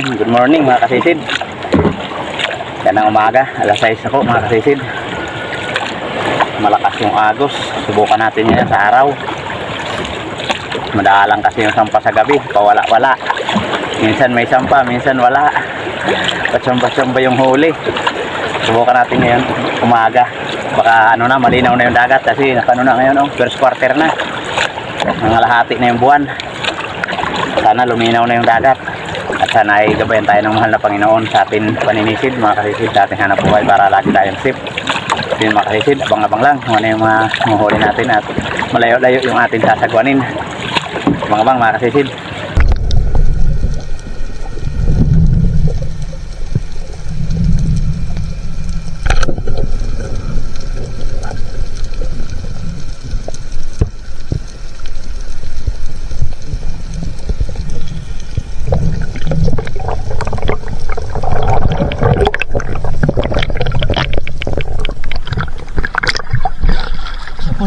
Good morning mga kasisid. Yan ang umaga, alas 6 ako mga kasisid. Malakas yung agos. Subukan natin yan sa araw. Madalang kasi yung sampa sa gabi, pawala-wala. Minsan may sampa, minsan wala. Patsamba-tsamba yung huli. Subukan natin ngayon umaga. Baka ano na, malinaw na yung dagat kasi nakano na ngayon, first quarter na. Nangalahati na yung buwan. Sana luminaw na yung dagat. At sana ay gabayan tayo ng mahal na Panginoon sa atin paninisid mga kasisid, sa ating hanap buhay para lagi tayong safe. Yun mga kasisid, abang-abang lang kung ano yung mga muhuli natin at malayo-layo yung ating sasagwanin. Abang-abang mga kasisid.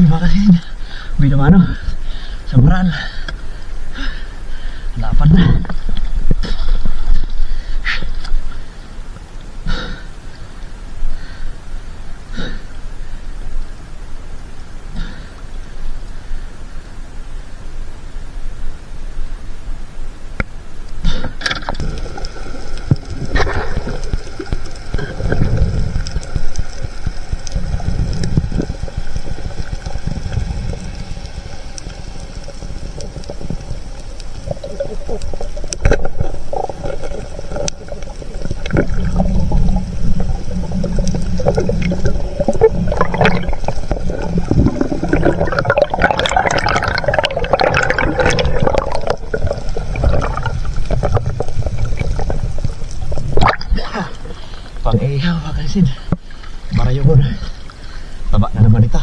Bakasin binamano sa moral lapad na. Pang-ihaw makasin. Marayo ko na. Taba na naman ito.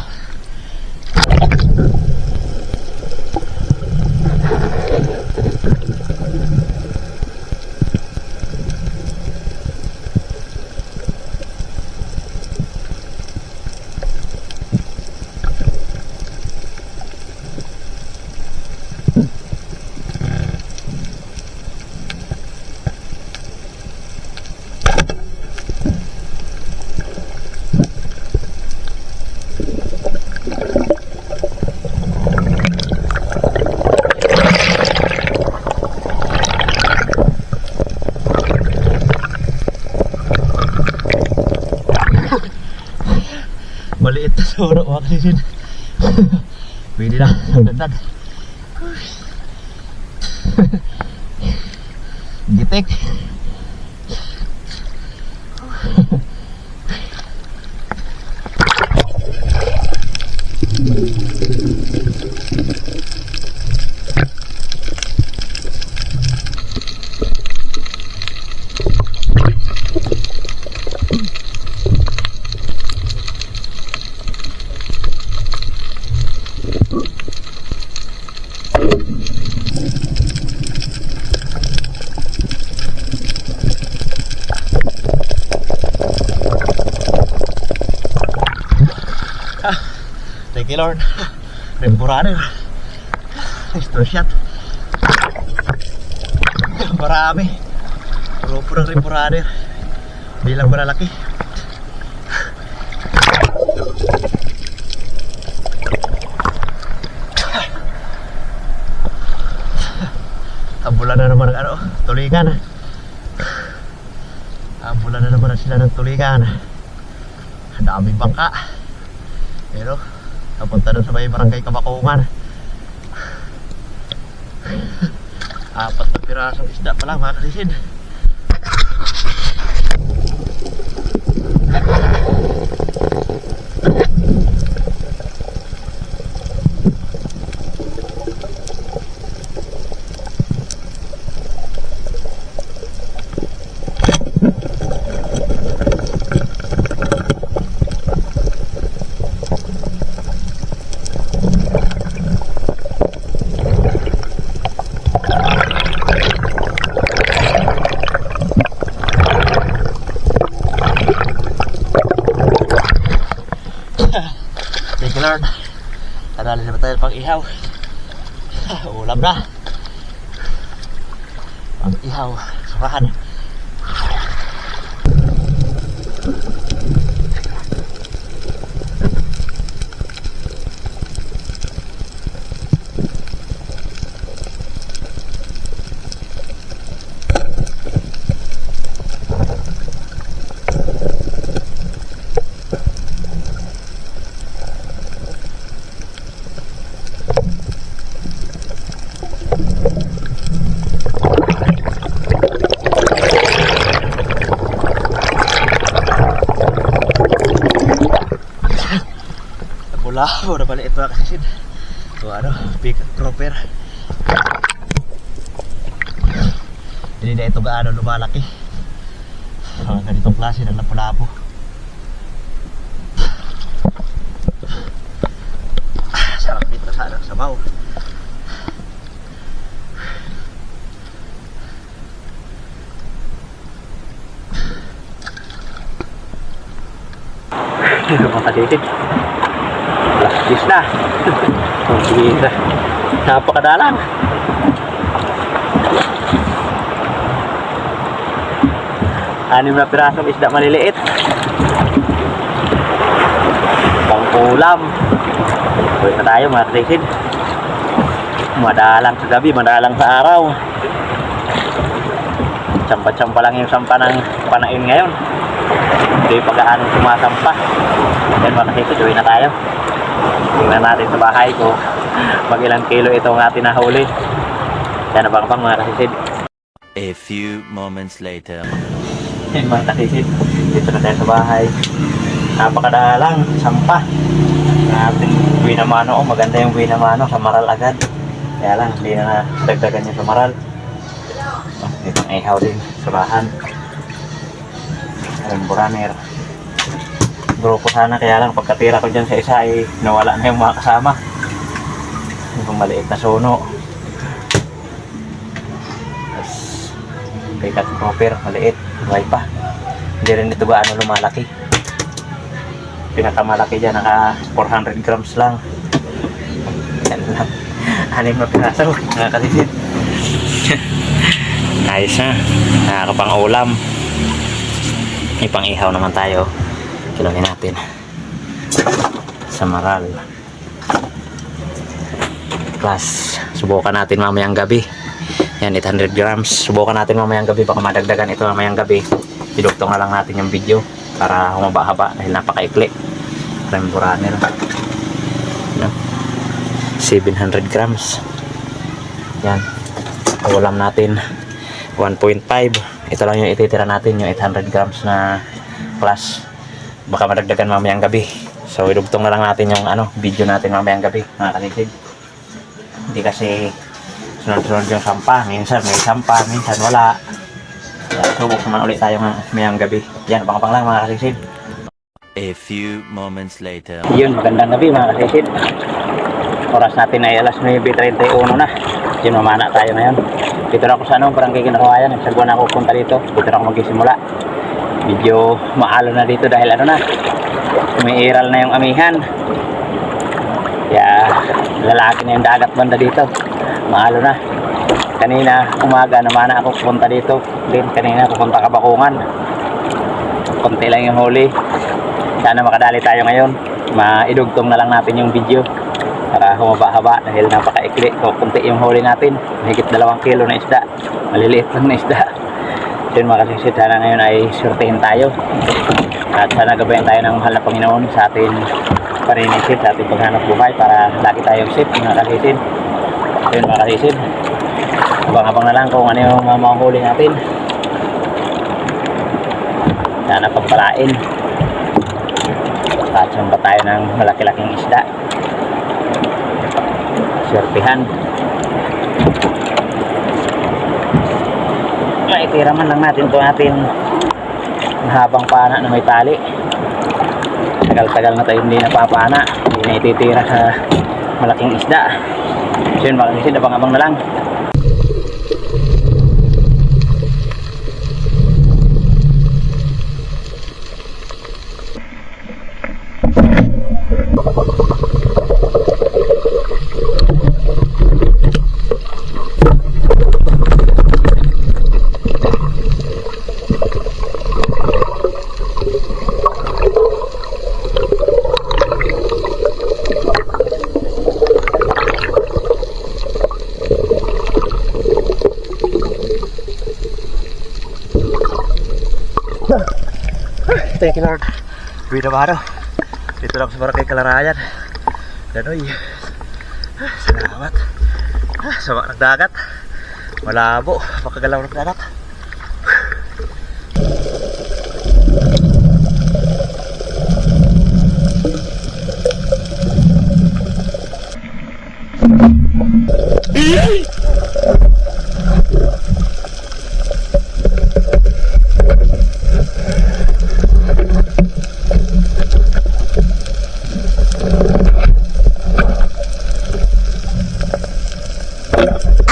Maliit na soro mga kasisid. Pwede na ang dagdag. Gitek. Thank you Lord. Temporary. Extra shot. Marami. Puro ng temporary. Hindi lang malalaki. Ambulan na naman ng ano, tulingan. Ambulan na naman sila ng tulingan. Daming bangka. Pero napunta doon sa may barangay Kabakungan. 4 na pirasong isda pala mga kasisid. Thank you Lord. Tadali na ba tayo pang ihaw? Ulam na. Pang ihaw. Surahan. Labo na pala ito mga kasisid. So ano, big proper. Hindi na ito gaano lumalaki. Mga ganitong klase ng lapu-lapo. Sarap dito sana sa sabaw. Mga kasisid, plastis na. Sige, napakadalang. Anim na pirasong isda maliliit. Pang ulam. Uwi na tayo mga kasisid. Madalang sa gabi, madalang sa araw. Tsampa-tsampa lang yung sampa ng panain ngayon. Hindi pag-aanong sumasampa. Yan mga kasisid, uwi na tayo. Tingnan natin sa bahay ko mag ilang kilo itong ating nahuli. Yan abang-abang mga kasisid. A few moments later. Yan mga kasisid, dito na tayo sa bahay. Napakadalang sampa na ating winamano. Maganda yung winamano sa maral agad. Kaya lang hindi na dagdagan niya sa maral. Itong ihaw din sa bahan. Ayun, buraner. Grupo sana, kaya lang pagkatira ko dyan sa isa ay nawala na yung mga kasama. Yung maliit na suno. Tapos pikat proper, maliit, buhay pa. Hindi rin ito gaano lumalaki. Pinakamalaki dyan, naka 400 grams lang. Yan lang. 6 na piraso, nakakasisid. Ayos na, nakakapang ulam. May pang ihaw naman tayo. Kilawin natin sa maral. Plus subukan natin mamayang gabi. Yan, 800 grams. Subukan natin mamayang gabi, baka madagdagan ito mamayang gabi. Idugtong na lang natin yung video para humaba-haba dahil napakaikli. Prime buraner. 700 grams. Yan, ulam natin 1.5. Ito lang yung ititira natin, yung 800 grams na plus. Baka madagdagan mamayang gabi. So idugtong na lang natin yung video natin mamayang gabi mga kasisid. Hindi kasi sunod-sunod yung sampa. Minsan may sampa, minsan wala. Yan, subok naman ulit tayo mamayang gabi. Yan, pang lang mga kasisid. A few moments later. Yun, magandang gabi mga kasisid. Oras natin ay alas 9:31 na. Yun, mamana tayo ngayon. Dito na ako sa barangay Kinakawayan. Nagsalwa na ako punta dito. Dito na ako magsisimula. Medyo maalo na dito dahil umiiral na yung amihan. Kaya lalaki na yung dagat banda dito. Maalo na. Kanina umaga naman ako pupunta dito. Din kanina pupunta Kabakungan. Konti lang yung huli. Sana makadali tayo ngayon. Maidugtong na lang natin yung video para humaba-haba dahil napakaikli. Kunti yung huli natin. Mahigit 2 kilo na isda. Maliliit lang na isda. Yun mga kasisid, sana ngayon ay surtihin tayo at sana gabayan tayo ng mahal na Panginoon sa ating paninisid, sa ating paghanap buhay para lagi tayong safe mga kasisid. Yun mga kasisid, abang-abang na lang kung ano yung mamahuli natin. Sana pagpalain at sumpa tayo ng malaki-laking isda. Surtihan. Maitira man lang natin ito ating mahabang pana na may tali. Tagal-tagal na tayo hindi napapana, hindi na ititira sa malaking isda. So yun mga kasisid, abang-abang na lang. Thank you Lord. Binabado. Dito lang sa Barangay Kalarayan. Ganoy. Salamat. Sama ng dagat. Malabo. Makagalaw ng dagat.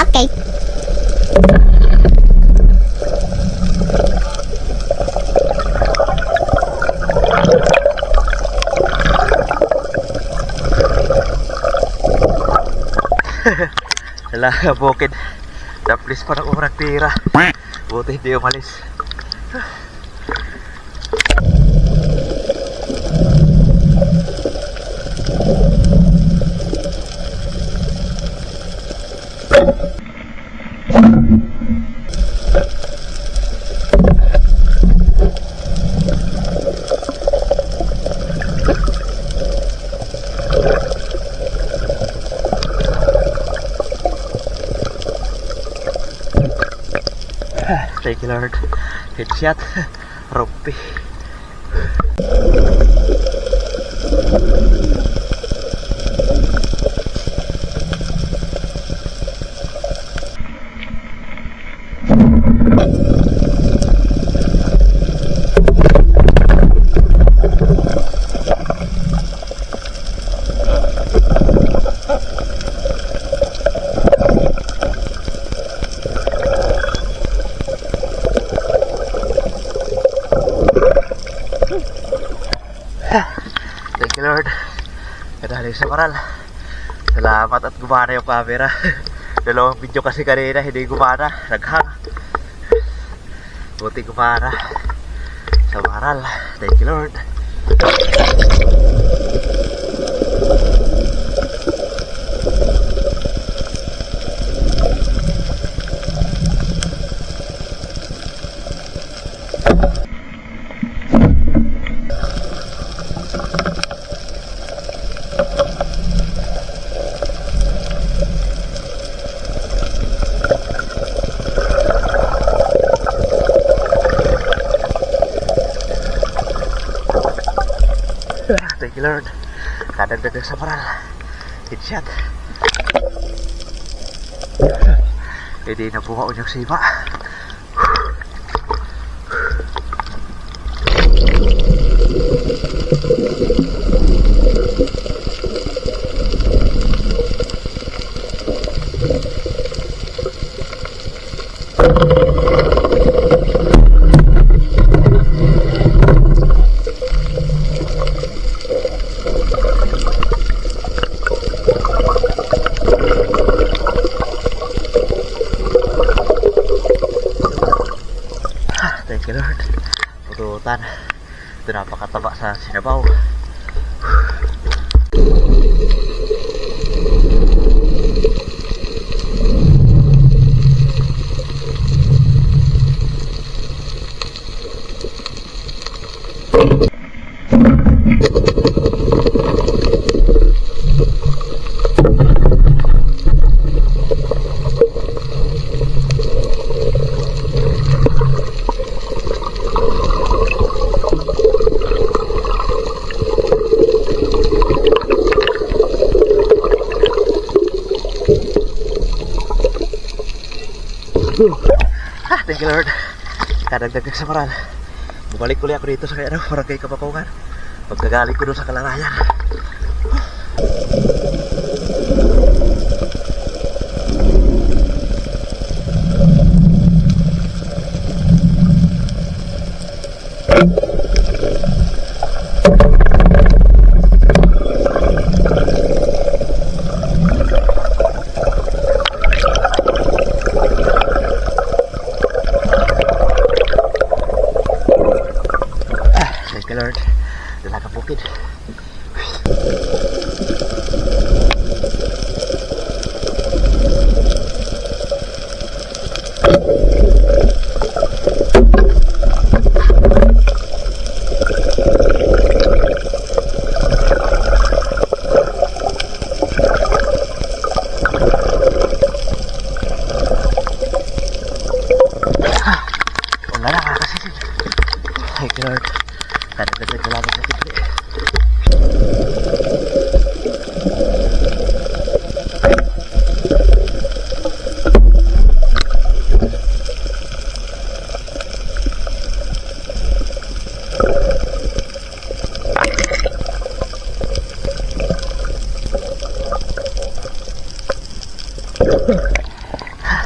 Okay. Wala, bukid. Taplis pa ng urang tira. Buti hindi umalis. Thank you Lord. Headshot. Rumpi. Thank you Lord. Kadali sa paral. Salamat at gumana yung camera. Dalawang video kasi kanina hindi gumana. Naghang. Buti gumana sa paral. Thank you Lord. Thank you Lord. Kadagdag sa paral. Headshot. Hindi na bumaon yung sima. Thank you Lord. Pututan. Ito napakataba sa sinabaw. Thank you Lord. Kadagdag sa paral. Bumalik ulit ako dito sa kaya Barangay Kapakungan. Pagkagaling ko doon sa Kalarayan. Thank you Lord. Dala ka bukid.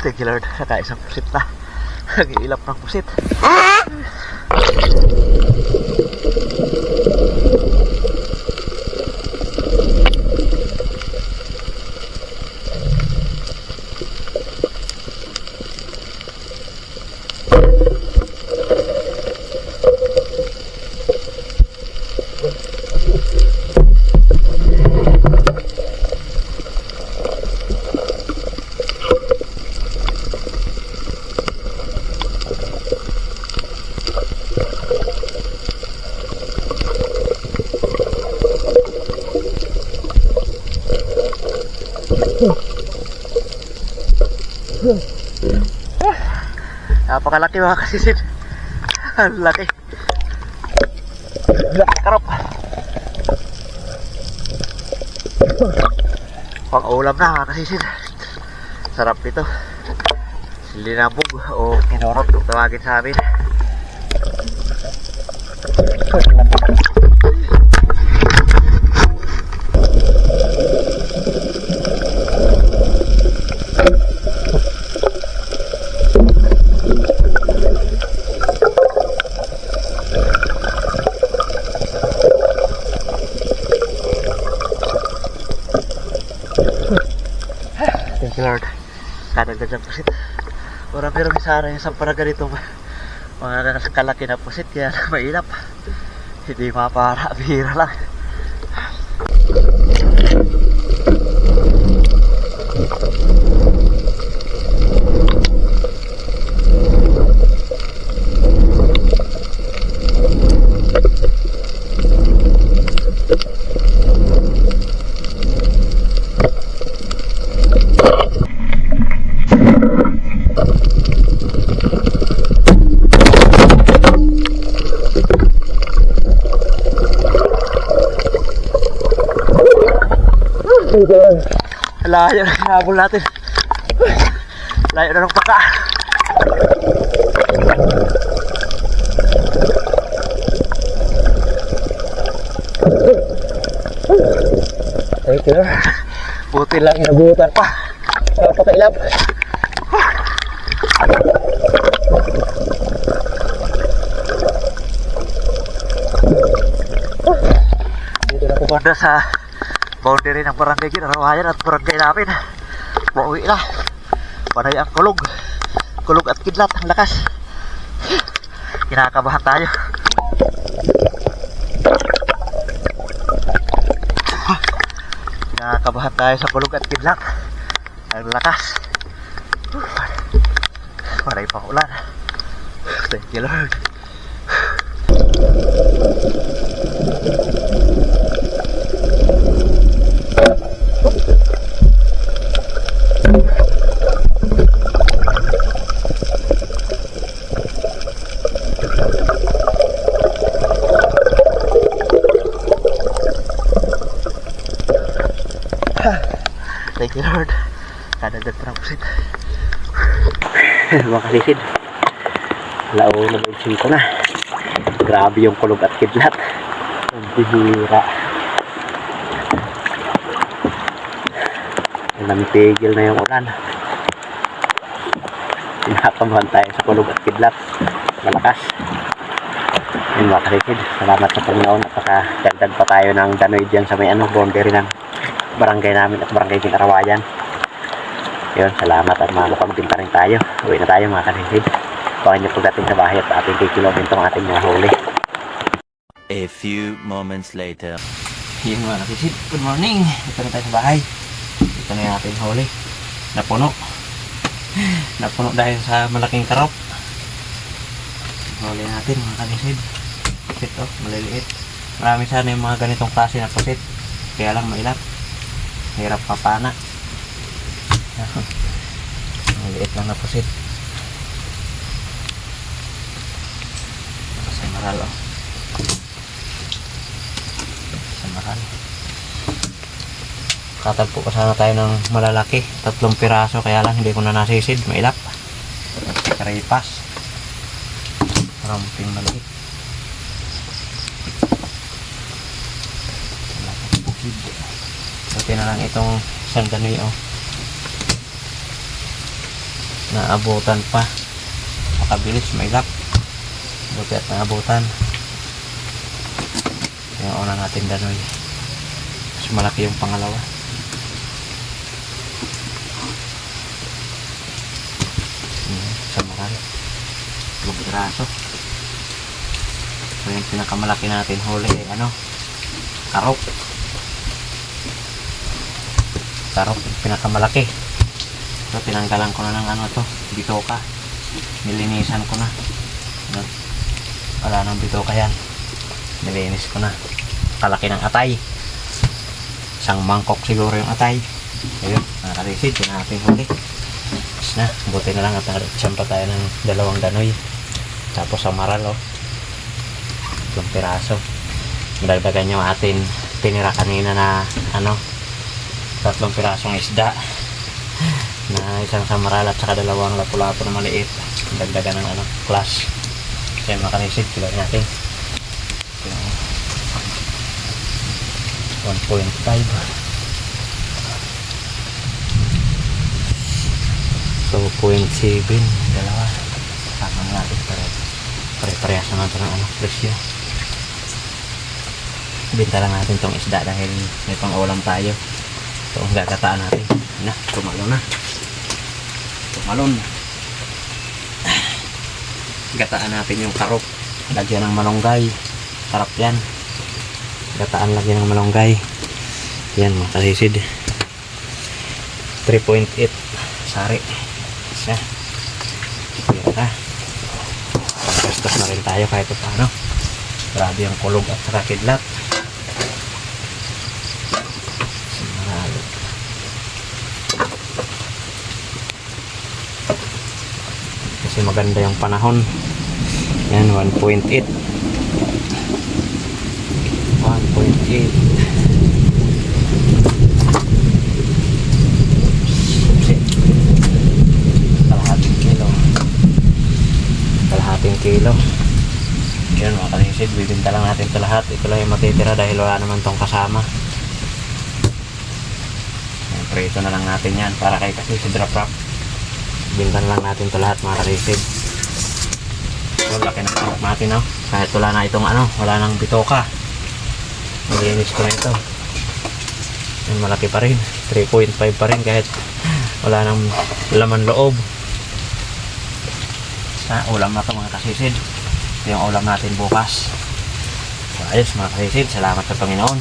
Thank you Lord, nakaisang pusit na. Nag-iilap ng pusit. Napakalaki mga kasisid. Ang laki. Laki karop. Pang ulam na mga kasisid. Sarap ito. Linabog o kinorot kung tawagin sa amin. Thank you Lord. Kadagdag sa pusit. Pero sana yung sampara ganito mga kalaki na pusit kaya mailap. Hindi mapara, bihira lang. Layo na hinabol natin. Layo na ng paka. Thank you. Buti lang inabutan pa. Napakailap. Dito na kumanda sa boundary ng barangay Ginarawayan at barangay namin. Mauwi na. Panay ang kulog. Kulog at kidlat. Ang lakas. Kinakabahan tayo. Kinakabahan tayo sa kulog at kidlat. Ang lakas. Panay pang ulan. Thank you Lord. Thank you Lord. Kadagdag pa ng pusit. Mga kalisid. Alauna ba yung ko na. Grabe yung kulog at kidlat. Ang bihira. Namipigil na yung ulan. Pinakabahan tayo sa kulog at kidlat. Malakas. Yun mga kalisid. Salamat sa Panginoon. Napakadagdag pa tayo ng danoy dyan sa may boundary ng barangay namin at barangay Ginarawayan. Yun, salamat at malukamdin pa rin tayo. Uwi na tayo mga kalisid. Baka nyo pagdating sa bahay at ating kikilomin itong ating mga huli. A few moments later. Yun mga kalisid, good morning. Ito na tayo sa bahay. Ito na yung ating huli. Napuno. Napuno dahil sa malaking karop. Huli natin mga kalisid. Pusit oh, maliliit. Marami sana yung mga ganitong klase na pusit. Kaya lang mailap. Hirap papana. Maliit lang na pusit. Samaral oh. Samaral. Katagpo pa sana tayo ng malalaki. 3 piraso kaya lang hindi ko na nasisid. Mailap. Karipas. Ramping maliit. Buti na lang itong isang danoy oh. naabutan pa. Makabilis, may lock. Buti at naabutan. Yung una natin danoy. Mas malaki yung pangalawa. Sa maral. 2 piraso. So yung pinakamalaki natin huli ay karop. Karop, pinakamalaki. So tinanggalan ko na ng bitoka. Nilinisan ko na. Wala nang bitoka yan. Nilinis ko na. Kalaki ng atay. Isang mangkok siguro yung atay. Ayun, nakarisid. Yun natin huli. Tapos na, buti na lang at nagtsampa tayo ng 2 danoy. Tapos ang maral, 3 piraso. Madagdagan yung atin tinira kanina na 3 pirasong isda. Na isang samaral at saka 2 lapu-lapu na maliit. Dagdagan ng class. Kaya makanisid, kiloin natin. 1.5. So 0.7. Dalawa. Tama natin pare-parehas naman ito ng presyo. Binta lang natin tong isda dahil may pang ulam tayo. So gagataan natin. Tumalon na. Gataan natin yung karop. Lagyan ng malunggay. Sarap yan. Gataan lagyan ng malunggay. Yan mga kasisid. 3.8 sari. Isa. Pira. Pagkastos na rin tayo kahit paano. Grabe ang kulog at saka kidlat. Kasi maganda yung panahon. Yan, 1.8. 1.8. Kalahating kilo. Yan mga kalisid, bibinta lang natin ito lahat. Ito lang yung matitira dahil wala naman tong kasama. Yan, prito na lang natin yan para kay kasisid wrap. Bintan lang natin ito lahat mga kalisid. So laki na karop natin kahit wala na itong wala nang bitoka. Nalinis ko na ito. Yan, malaki pa rin. 3.5 pa rin kahit wala nang laman loob. Sa ulam na ito mga kasisid. Ito yung ulam natin bukas. So ayos mga kasisid, salamat sa Panginoon.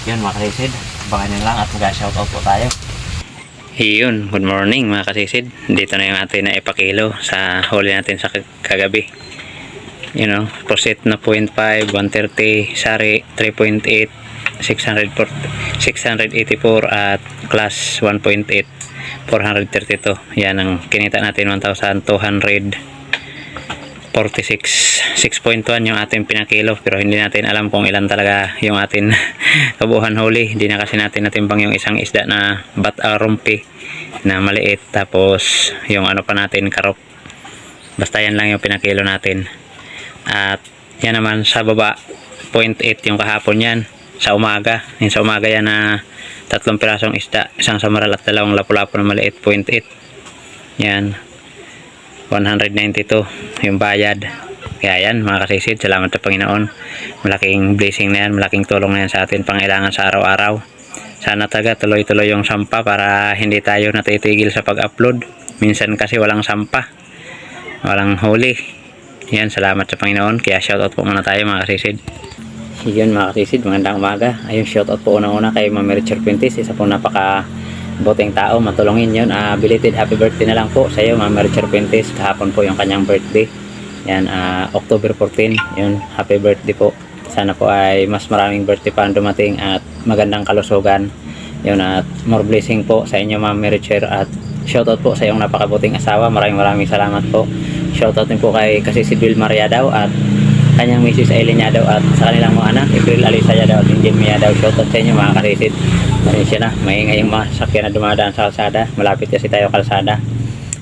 Yun mga kasisid, abangan nyo lang at mag-shoutout po tayo. Yun, good morning mga kasisid. Dito na yung atin na ipakilo sa huli natin sa kagabi. Proset na 0.5, 130, sari 3.8, 684 at class 1.8, 432. Yan ang kinita natin, 1,246. 6.1 yung ating pinakilo, pero hindi natin alam kung ilan talaga yung atin kabuuhan huli. Hindi na kasi natin natimbang yung isang isda na rumpi na maliit, tapos yung pa natin karop. Basta yan lang yung pinakilo natin. At yan naman sa baba 0.8 yung kahapon yan sa umaga. Yung sa umaga yan na 3 pirasong isda, isang samaral at 2 lapu-lapu na maliit, 0.8. Yan 192 yung bayad. Kaya yan mga kasisid, salamat sa Panginoon. Malaking blessing na yan, malaking tulong na yan sa atin pangailangan sa araw-araw. Sana taga tuloy-tuloy yung sampa para hindi tayo natitigil sa pag-upload. Minsan kasi walang sampa, walang huli. Yan, salamat sa Panginoon. Kaya shoutout po muna tayo mga kasisid. Yun mga kasisid, magandang umaga. Ayun, shoutout po unang-una kay Ma'am Richard Pintis, isa po napaka boteng tao, matulungin yun. Belated happy birthday na lang po sa iyo Ma'am Richard Pintis. Kahapon po yung kanyang birthday. Yan, October 14. Yun, happy birthday po. Sana po ay mas maraming birthday pa ang dumating at magandang kalusugan. Yun, at more blessing po sa inyo Ma'am Richard. At shoutout po sa iyong napakabuting asawa. Maraming salamat po. Shoutout din po kay kasi si Bill Maria daw at kanyang Mrs. Eileen daw at sa kanilang mga anak, April Alisa daw at Angel Mia daw. Shoutout sa inyo mga karisid. Manisya na, maingay yung mga sakyan na dumadaan sa kalsada. Malapit kasi tayo kalsada.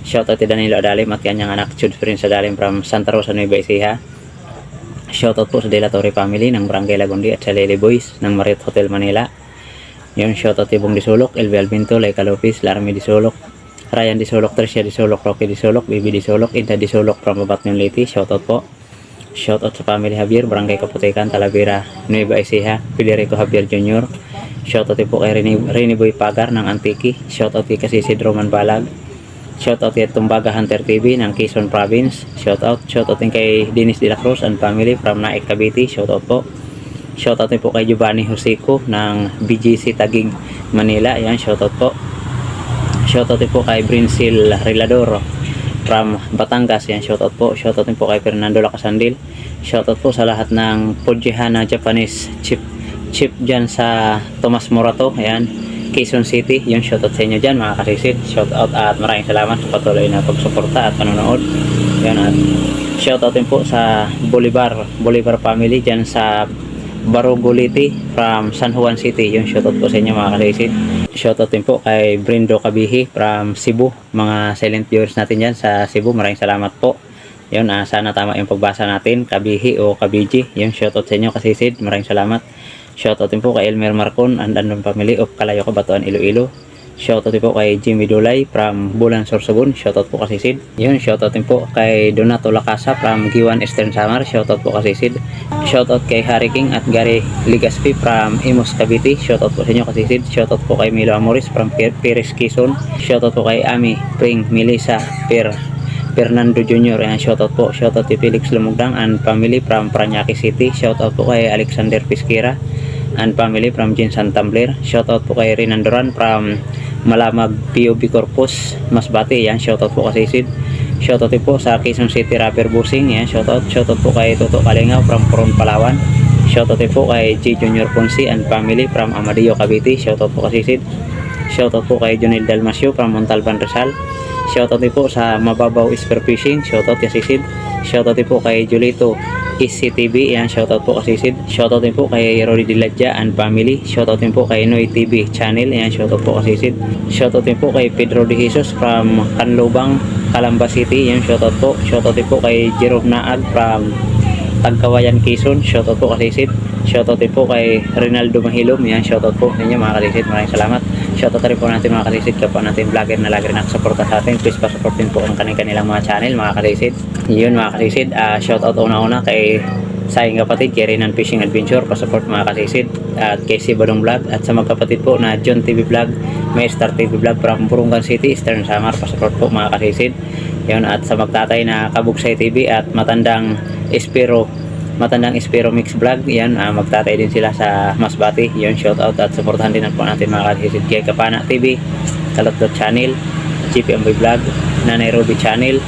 Shoutout kay Danilo Adalim at kanyang anak Jude Prince Adalim from Santa Rosa, Nueva Ecija. Shoutout po sa De La Torre family ng Barangay Lagundi at sa Lily Boys ng Marriott Hotel Manila. Yun, shoutout Tibong Disulok, Elvi Albinto, Laika Lopez, Larami Disulok, Ryan Disolok, Tricia Disolok, Rocky Disolok, Bibi Disolok, Ida Disolok from Babatnon Leyte. Shoutout po. Shoutout sa family Javier, Barangay Kaputikan, Talavera, Nueva Ecija, Federico Javier Jr. Shoutout din po kay Rini Boy Pagar ng Antiki. Shoutout kay Kasisid Roman Balag. Shoutout kay Tumbaga Hunter TV ng Quezon Province. Shoutout din kay Dennis De La Cruz and family from Naik Cavite. Shoutout po. Shoutout din po kay Giovanni Josico ng BGC Taguig, Manila. Ayan, shoutout po. Shoutout din po kay Brincil Rilador from Batangas. Yan, shoutout po. Shoutout din po kay Fernando Lacasandil. Shoutout po sa lahat ng Pujihana Japanese chip dyan sa Tomas Morato. Ayan, Quezon City. Yung shoutout sa inyo dyan mga kasisid. Shoutout at maraming salamat sa patuloy na pagsuporta at panonood. Yan, at shoutout din po sa Bolivar family dyan sa Baruguliti from San Juan City. Yung shoutout po sa inyo mga kasisid. Shoutout din po kay Brindo Kabihi from Cebu, mga silent viewers natin dyan sa Cebu. Maraming salamat po. Yun, sana tama yung pagbasa natin, Kabihi o Kabiji. Yung shoutout sa inyo kasisid. Maraming salamat. Shoutout din po kay Elmer Marcon and Andon family of Kalayo, Batuan, Iloilo. Shoutout din po kay Jimmy Dulay from Bulan, Sorsogon. Shoutout po kasisid. Yun, shoutout din po kay Donato Lacasa from Giwan, Eastern Samar. Shoutout po kasisid. Shoutout kay Harry King at Gary Ligaspi from Imus, Cavite. Shoutout po sa inyo kasisid. Shoutout po kay Milo Amoris from Perez, Quezon. Shoutout po kay Ami Pring Melissa Fernando Jr. Ayan, shoutout po. Shoutout kay Felix Lumugdang and family from Parañaque City. Shoutout po kay Alexander Pisquera and family from Jinsan Tumbler. Shoutout po kay Rinandoran from Malamag POB Corpus, Masbate. Yan, shoutout po kasisid. Shoutout po sa Quezon City Rapper Busing. Yan, shoutout po kay Toto Kalingaw from Coron, Palawan. Shoutout po kay G Junior Ponce and family from Amadillo, Cavite. Shoutout po kasisid. Shoutout po kay Jonel Dalmasio from Montalban, Rizal. Shoutout po sa Mababaw Spearfishing. Shoutout kasisid. Shoutout po kay Julito SCTV. Yan, shoutout po kasisid. Shoutout din po kay Roddy Diladja and family. Shoutout din po kay Noy TV channel. Yan, shoutout po kasisid. Shoutout din po kay Pedro De Jesus from Canlubang, Calamba City. Yan, shoutout po. Shoutout din po kay Jerome Naag from Tagkawayan, Quezon. Shoutout po kasisid. Shoutout din po kay Rinaldo Mahilom. Yan, shoutout po ninyo mga kasisid. Maraming salamat. Shoutout rin po natin mga kasisid, kapwa natin vlogger na lagi rin nakasuporta sa atin. Please pa-support din po ang kanilang mga channel mga kasisid. Yun mga kasisid, shoutout una-una kay Sayang Kapatid, kay Renan Fishing Adventure, pa-support mga kasisid, at kay Si Badong Vlog, at sa magkapatid po na John TV Vlog, may Star TV Vlog from Burungan City, Eastern Samar, pa-support po mga kasisid. Yun, at sa magtatay na Kabugsay TV at Matandang Espero Mix Vlog. Yan, magtatay din sila sa Masbate. Yun, shoutout at supportahan din po natin mga kasisid kay Kapana TV, Kalot Channel, GP Amboy Vlog, Nanay Ruby Channel,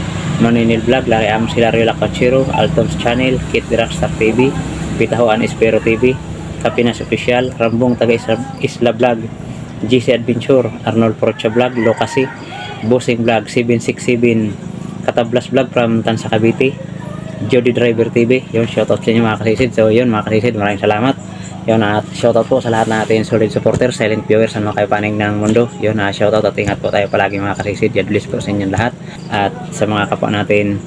Maninil Vlog, Larry Amos Hilario Lacachero, Altoms Channel, Kit Rockstar TV, Pitahuan Espero TV, Kapinas Official, Rambong Taga Isla Vlog, GC Adventure, Arnold Procha Vlog, Lokasi, Bossing Vlog, 767, Katablas Vlog from Tansa Cavite, Jody Driver TV. Yun, shoutout sa inyo mga kasisid. So yun mga kasisid, maraming salamat. Yun, at shoutout po sa lahat natin solid supporters, silent viewers, ano kayo panig ng mundo. Yun, shoutout at ingat po tayo palagi mga kasisid. God bless po sa inyong lahat. At sa mga kapwa natin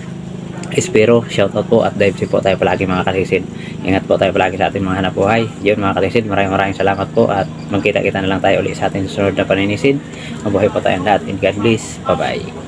Espero, shoutout po, at dive po tayo palagi mga kasisid. Ingat po tayo palagi sa ating mga hanap buhay. Yun mga kasisid, maraming salamat po, at magkita-kita na lang tayo ulit sa ating sunod na paninisid. Mabuhay po tayong lahat, and God bless. Bye bye.